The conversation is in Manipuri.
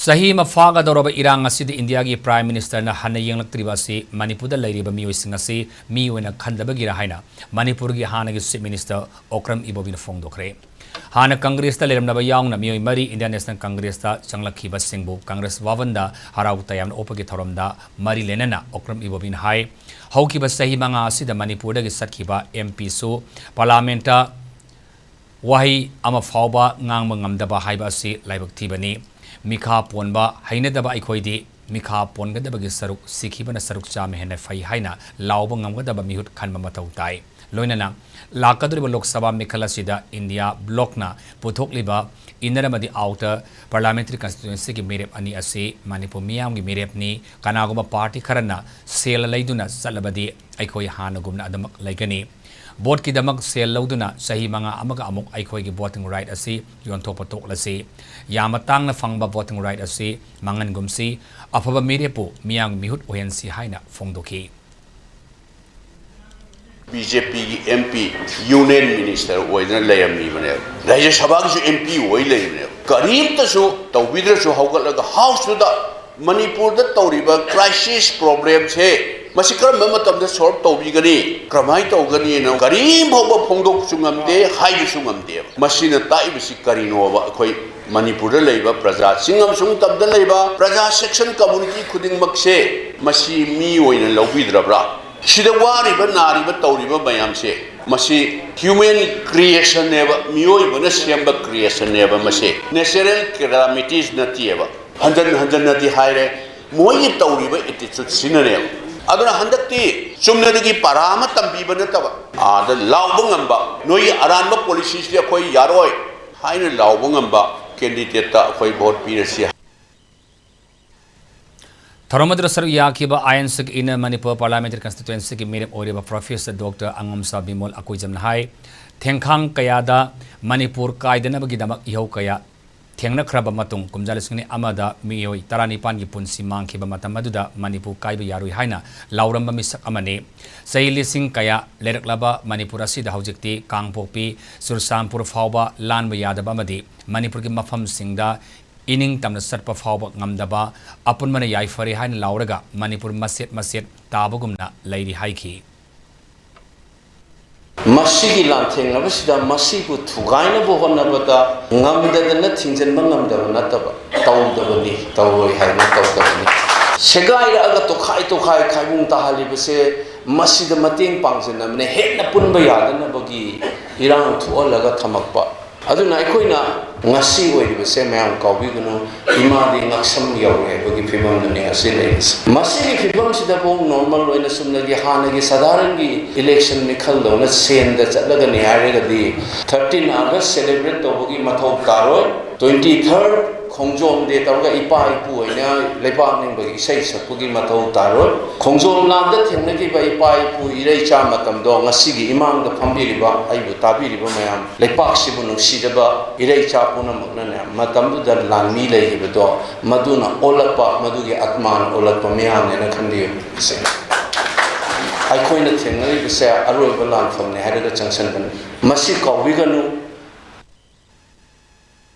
Chahi ma phagadouraba erang asida India gi Prime Minister na hanna yenglaktriba si Manipur da leiriba meeoi si meeoi na khandabagira haina Manipur gi hanna gi Chief Minister Okram Ibobi na phongdokkhre hanna Congress ta leramnaba yaungna meeoi mari Indian National Congress ta changlakhiba singbu Congress wavanda harau tayam opagi thoramda mari lenana Okram Ibobi na hai haukiba chahi manga asida Manipur da gi satkiba MP su Parliament wahi ama fauba ngangba ngamdaba haiba si laibak thibani Mikha ponba haina daba aikhoidi Mikha ponga daba gi saruk sikhibana saruk cha mehna fai haina lauba ngamga daba mihut khanba mathau tai loinana lakaduriba lok sabha mikhala sida India block na puthokliba inaramadi outer parliamentary constituency gi merep ani ase Manipur miyam gi merep ni kanaguma party kharana sel laiduna salabadi aikhoi hanagumna adamak laigani Board ki damak sel lauduna chahi manga amaga amuk aikhoi gi voting right asi yonthopa toklasi yamatang na fangba voting right asi mangan gumsi afaba merepu miyang mihut ohensi haina phongdokhi BJP ki MP Union Minister oina layamni bane Rajya Sabha ki MP oi layne karim ta so tawbidra so hawgalaga house da Manipur da tawriba crisis problem che Masikram mamatam da solve tawbigani kramai tawgani na karim bhawa phongdok sungamde hai sungamde masina tai bisi karino ba khoi Manipur da leiba praja singam sung tab da leiba praja section community khuding makse masi mi oina lawbidrabra sida wari ba nari ba tawri ba bayam se masi human creation neba mioi bana siamba creation neba masi natural calamities natieba handan nati haire moi tawri ba attitude sinane aduna handakti sumnadagi parama tambiba nataba ada lawbangamba noi aranba policies ya koi yaroi haina lawbangamba candidate ta koi vote pirasi Tharamadra Saru Yakiba Ayansik in Manipur Parliamentary Constituency ki merep oreba Professor Dr. Angamsa Bimol Akuijam Hai Thengkhang Kayada Manipur Kaidana bagi damak ihau kaya Thengna khraba matung kumjalisngni amada meeoi taranipan gi punsi mangkhiba matam maduda Manipur kaiba yarui haina lauramba misak amane sailising kaya leraklaba Manipur asida haujikti kangpokpi sursampur fauba lanba yadaba amadi Manipur gi mafam singda ining tamna sarpa fauba ngamdaba apunmana yaifare haina lauraga Manipur maset tabagumna lairi haiki Masigi lantheng na basida masigu thugaina bo honna bata ngamdadana thingjan mangamdaba nataba tawdabani tawroi haina tawdabani segaira aga tokhai khaibung tahali base masida mateng pangjana mane henna punba yadana bagi erang thualaga thamakpa aduna aikoina ngasi oiribase mayam kawbigunu imadi ngaksam yaure bagi phibam dune asile masigi phibam sida bo normal oina sumnagi hanagi sadharangi election ni khaldona sen da chatlaga ni harega 13 August celebrate tobagi mathau taroi 23rd khongjom de targa ipa ipu oina lepak ning bagi sei sapugi mathau taroi khongjom lam da thengnagi ba ipa ipu irei cha matam do ngasigi imang da phambiriba aibu tabiriba mayam lepak sibu nungsijaba irei cha puna makna matam da lanmi leiba do maduna olapa madugi atman olapa mayam ne na khandi se ai khoina thengnagi bise aroi balan famne harega changsan ban masi kawbiganu